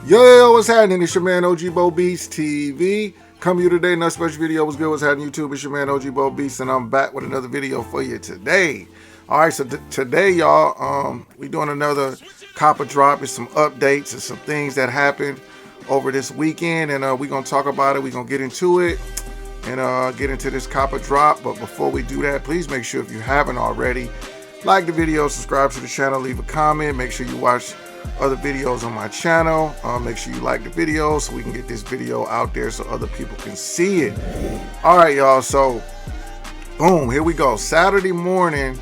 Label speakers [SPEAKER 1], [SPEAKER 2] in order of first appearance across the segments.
[SPEAKER 1] Yo, what's happening? It's your man OG Bo Beast TV. Come here today, another special video. What's good? What's happening YouTube? It's your man OG Bo Beast, and I'm back with another video for you today. All right, so today, y'all, we doing another copper drop. It's some updates and some things that happened over this weekend, and we're gonna talk about it. We're gonna get into it and get into this copper drop. But before we do that, please make sure if you haven't already, like the video, subscribe to the channel, leave a comment. Make sure you watch other videos on my channel. Make sure you like the video so we can get this video out there so other people can see it. All right, y'all, so boom, here we go. Saturday morning,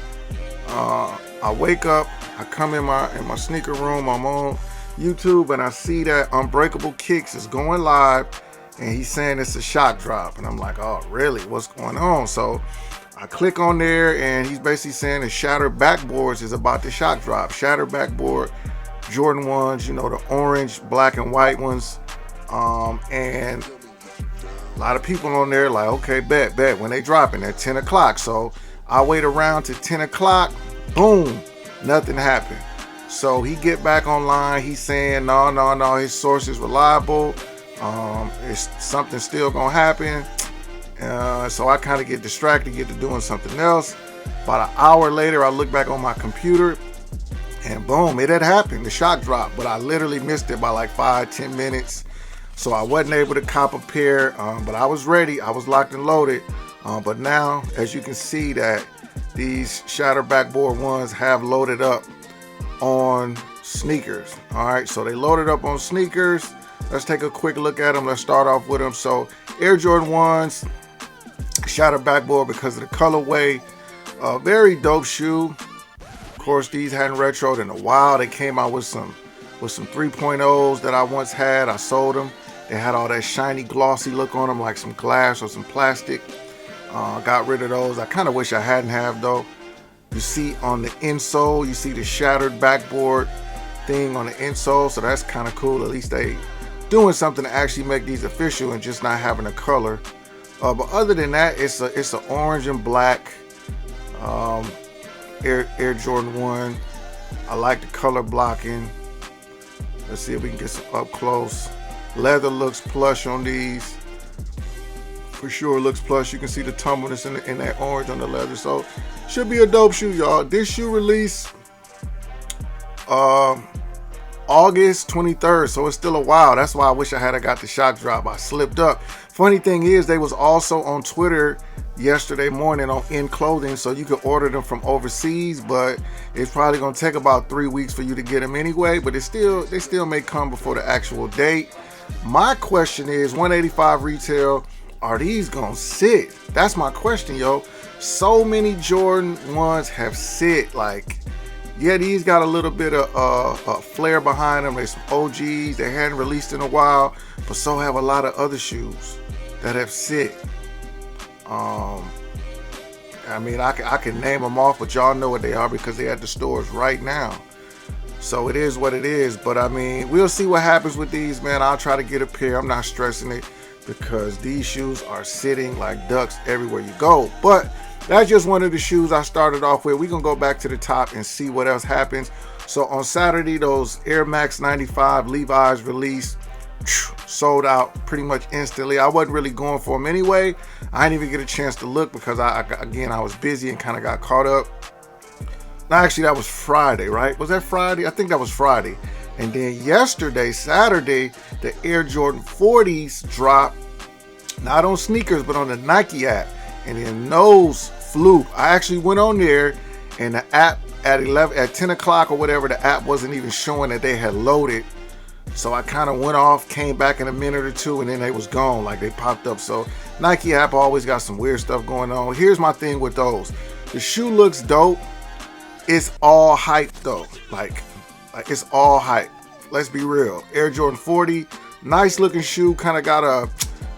[SPEAKER 1] I wake up, I come in my sneaker room, I'm on YouTube, and I see that Unbreakable Kicks is going live, and he's saying it's a shock drop, and I'm like, oh really, what's going on? So I click on there, and he's basically saying the Shattered Backboards is about to shock drop. Shattered Backboard Jordan ones, you know, the orange, black, and white ones, and a lot of people on there like, okay, bet, when they dropping at 10 o'clock. So I wait around to 10 o'clock, boom, nothing happened. So he get back online, he's saying, no, his source is reliable, it's something still gonna happen. So I kind of get distracted, get to doing something else. About an hour later, I look back on my computer, and boom, it had happened, the shock drop, but I literally missed it by like 5-10 minutes. So I wasn't able to cop a pair, but I was ready, I was locked and loaded. But now, as you can see, that these Shattered Backboard ones have loaded up on sneakers. All right, so they loaded up on sneakers. Let's take a quick look at them. Let's start off with them. So Air Jordan 1s, Shattered Backboard because of the colorway. Very dope shoe. Of course, these hadn't retroed in a while. They came out with some 3.0s that I once had. I sold them. They had all that shiny, glossy look on them, like some glass or some plastic. Got rid of those. I kind of wish I hadn't have though. You see on the insole, you see the Shattered Backboard thing on the insole, so that's kind of cool. At least they doing something to actually make these official and just not having a color. But other than that, it's a orange and black Air Jordan 1. I like the color blocking. Let's see if we can get some up close. Leather looks plush on these. For sure looks plush. You can see the tumbleness in that orange on the leather. So should be a dope shoe, y'all. This shoe released August 23rd, so it's still a while. That's why I wish I had got the shock drop. I slipped up. Funny thing is, they was also on Twitter yesterday morning on In Clothing, so you could order them from overseas, but it's probably gonna take about 3 weeks for you to get them anyway. But they still may come before the actual date. My question is, 185 retail, are these gonna sit? That's my question, yo. So many Jordan 1s have sit. Like, yeah, these got a little bit of a flair behind them. There's some OGs they hadn't released in a while, but so have a lot of other shoes that have sit. I mean, I can name them off, but y'all know what they are because they're at the stores right now. So it is what it is. But I mean, we'll see what happens with these, man. I'll try to get a pair. I'm not stressing it because these shoes are sitting like ducks everywhere you go. But that's just one of the shoes I started off with. We're gonna go back to the top and see what else happens. So on Saturday, those Air Max 95 Levi's released, sold out pretty much instantly. I wasn't really going for them anyway. I didn't even get a chance to look because I was busy and kind of got caught up. No, actually, that was Friday, right? Was that Friday? I think that was Friday. And then yesterday, Saturday, the Air Jordan 40s dropped, not on sneakers, but on the Nike app. And then those flew. I actually went on there, and the app at 10 o'clock or whatever, the app wasn't even showing that they had loaded. So I kind of went off, came back in a minute or two, and then they was gone. Like, they popped up. So Nike app always got some weird stuff going on. Here's my thing with those. The shoe looks dope. It's all hype though. Like it's all hype. Let's be real. Air Jordan 40, nice looking shoe. Kind of got a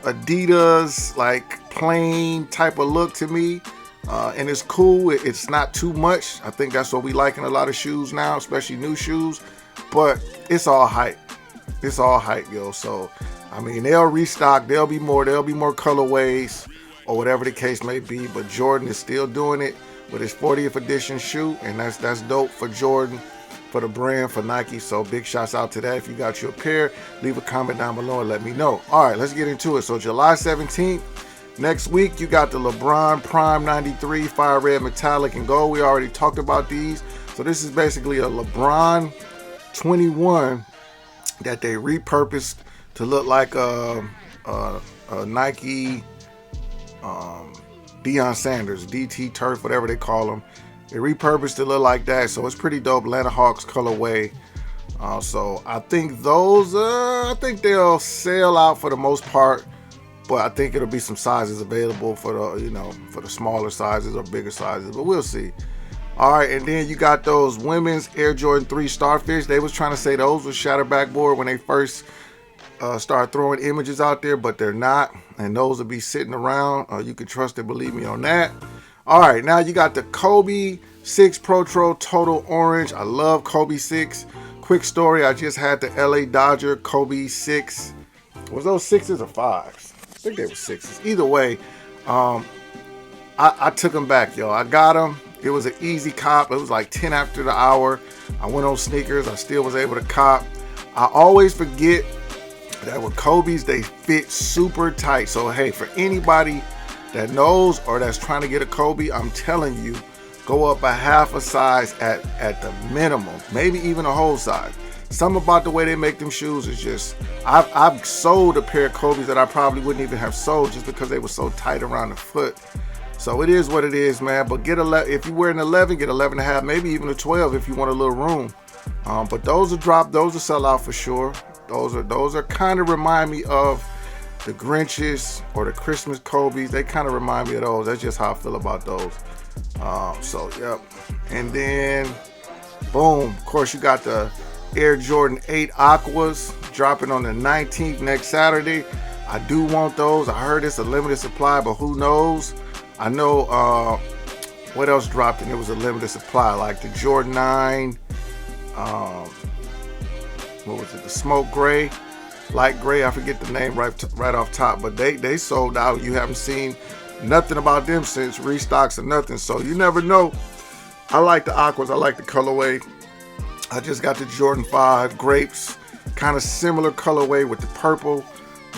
[SPEAKER 1] Adidas like plain type of look to me. And it's cool. It's not too much. I think that's what we like in a lot of shoes now, especially new shoes. But it's all hype. It's all hype, yo. So, I mean, they'll restock. There'll be more colorways or whatever the case may be. But Jordan is still doing it with his 40th edition shoe, and that's dope for Jordan. for the brand, for Nike. So big shouts out to that. If you got your pair, leave a comment down below and let me know. All right, let's get into it. So July 17th, next week, you got the LeBron Prime 93 Fire Red Metallic and Gold. We already talked about these. So this is basically a LeBron 21 that they repurposed to look like a Nike Deion Sanders, DT Turf, whatever they call them. They repurposed to look like that, so it's pretty dope. Atlanta Hawks colorway. So I think those, I think they'll sell out for the most part, but I think it'll be some sizes available for the, for the smaller sizes or bigger sizes, but we'll see. All right, and then you got those women's Air Jordan 3 Starfish. They was trying to say those was Shatter Backboard when they first started throwing images out there, but they're not, and those will be sitting around. You can trust it, believe me on that. All right, now you got the Kobe 6 Protro Total Orange. I love Kobe 6. Quick story, I just had the LA Dodger Kobe 6. Was those 6s or 5s? I think they were 6s. Either way, I took them back, y'all. I got them. It was an easy cop. It was like 10 after the hour. I went on sneakers. I still was able to cop. I always forget that with Kobe's, they fit super tight. So, hey, for anybody that knows or that's trying to get a Kobe, I'm telling you, go up a half a size at the minimum, maybe even a whole size. Something about the way they make them shoes is just, I've sold a pair of Kobe's that I probably wouldn't even have sold just because they were so tight around the foot. So it is what it is, man. But get 11, if you wear an 11, get 11 and a half, maybe even a 12 if you want a little room. But those will drop, those will sell out for sure. Those are kind of remind me of the Grinches or the Christmas Kobe's. They kind of remind me of those. That's just how I feel about those. So yep. And then boom, of course you got the Air Jordan 8 Aquas dropping on the 19th next Saturday. I do want those. I heard it's a limited supply, but who knows? I know what else dropped and it was a limited supply, like the Jordan 9, what was it, the smoke gray, light gray, I forget the name right off top, but they sold out. You haven't seen nothing about them since restocks or nothing, so you never know. I like the aquas, I like the colorway. I just got the Jordan 5 grapes, kind of similar colorway with the purple,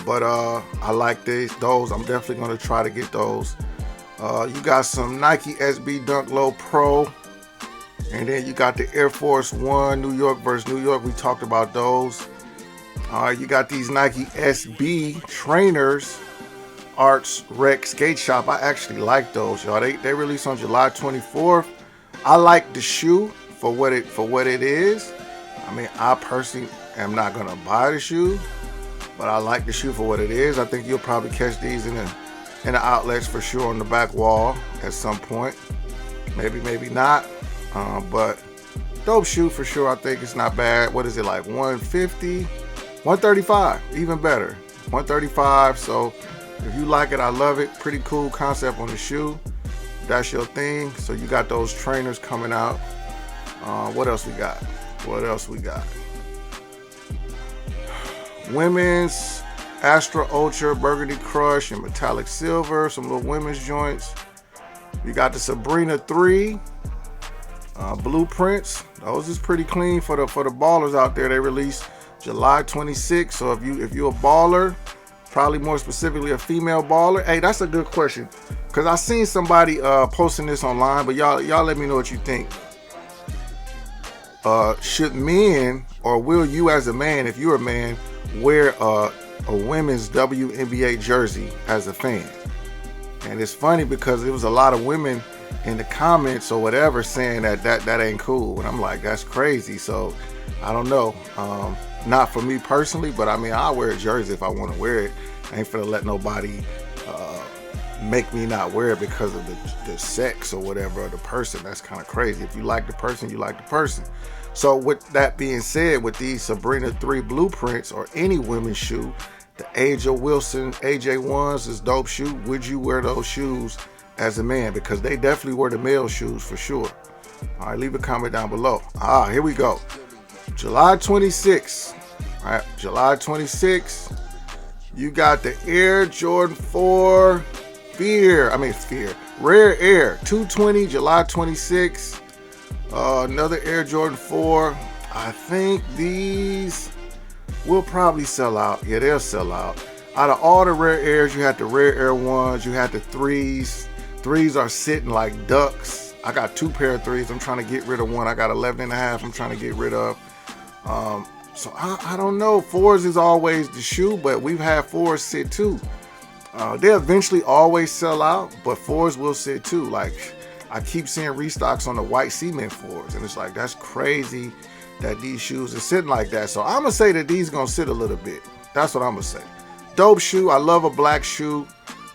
[SPEAKER 1] but I like those. I'm definitely going to try to get those. You got some Nike SB Dunk Low Pro, and then you got the Air Force One New York versus New York. We talked about those. You got these Nike SB trainers, Arts Rec Skate Shop. I actually like those, y'all. They released on July 24th. I like the shoe for what it is. I mean, I personally am not gonna buy the shoe, but I like the shoe for what it is. I think you'll probably catch these in the outlets for sure on the back wall at some point. Maybe not. But dope shoe for sure. I think it's not bad. What is it, like 150? 135, even better. 135. So if you like it, I love it. Pretty cool concept on the shoe. That's your thing. So you got those trainers coming out. What else we got? Women's Astra Ultra Burgundy Crush and Metallic Silver. Some little women's joints. You got the Sabrina 3 blueprints. Those is pretty clean for the ballers out there. They released July 26th. So if you're a baller, probably more specifically a female baller. Hey, that's a good question, because I seen somebody posting this online, but y'all let me know what you think. Should men, or will you as a man, if you're a man, wear a women's WNBA jersey as a fan? And it's funny because there was a lot of women in the comments or whatever saying that ain't cool, and I'm like, that's crazy. So I don't know. Not for me personally, but I mean, I'll wear a jersey if I want to wear it. I ain't finna let nobody make me not wear it because of the sex or whatever of the person. That's kind of crazy. If you like the person, you like the person. So with that being said, with these Sabrina 3 blueprints or any women's shoe, the AJ Wilson AJ1s is dope shoe. Would you wear those shoes as a man? Because they definitely were the male shoes for sure. All right, leave a comment down below. Here we go. July 26th. All right, July 26th. You got the Air Jordan 4 Rare Air 220, July 26th. Another Air Jordan 4. I think these will probably sell out. Yeah, they'll sell out. Out of all the rare airs, you had the rare air ones, you had the threes. Threes are sitting like ducks. I got 2 pair of threes. I'm trying to get rid of one. I got 11 and a half I'm trying to get rid of. So I don't know. Fours is always the shoe, but we've had fours sit too. They eventually always sell out, but fours will sit too. Like, I keep seeing restocks on the white cement fours, and it's like, that's crazy that these shoes are sitting like that. So I'm gonna say that these gonna sit a little bit. That's what I'm gonna say. Dope shoe. I love a black shoe.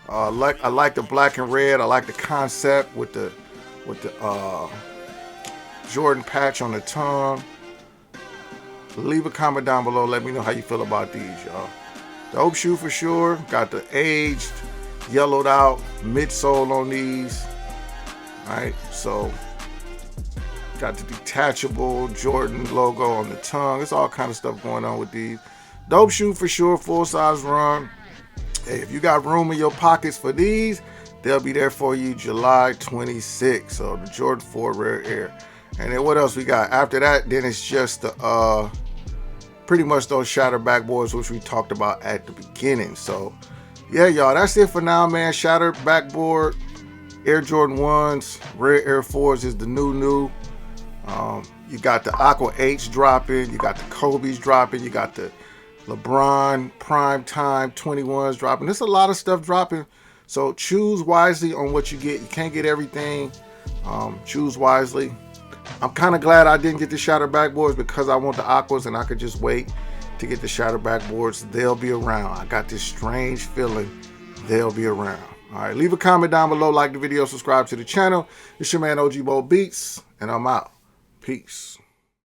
[SPEAKER 1] I like the black and red. I like the concept with the Jordan patch on the tongue. Leave a comment down below. Let me know how you feel about these, y'all. Dope shoe for sure. Got the aged, yellowed out midsole on these. All right, so got the detachable Jordan logo on the tongue. It's all kind of stuff going on with these. Dope shoe for sure. Full size run. Hey, if you got room in your pockets for these, they'll be there for you July 26th. So the Jordan 4 Rare Air. And then what else we got? After that, then it's just the pretty much those shattered backboards, which we talked about at the beginning. So yeah, y'all, that's it for now, man. Shattered backboard, Air Jordan 1s, Rare Air 4s is the new. You got the Aqua H dropping, you got the Kobe's dropping, you got the LeBron Prime Time 21s dropping. There's a lot of stuff dropping. So choose wisely on what you get. You can't get everything. Choose wisely. I'm kind of glad I didn't get the shattered backboards because I want the aquas and I could just wait to get the shattered backboards. They'll be around. I got this strange feeling they'll be around. All right, leave a comment down below, like the video, subscribe to the channel. It's your man OG Bo Beats, and I'm out. Peace.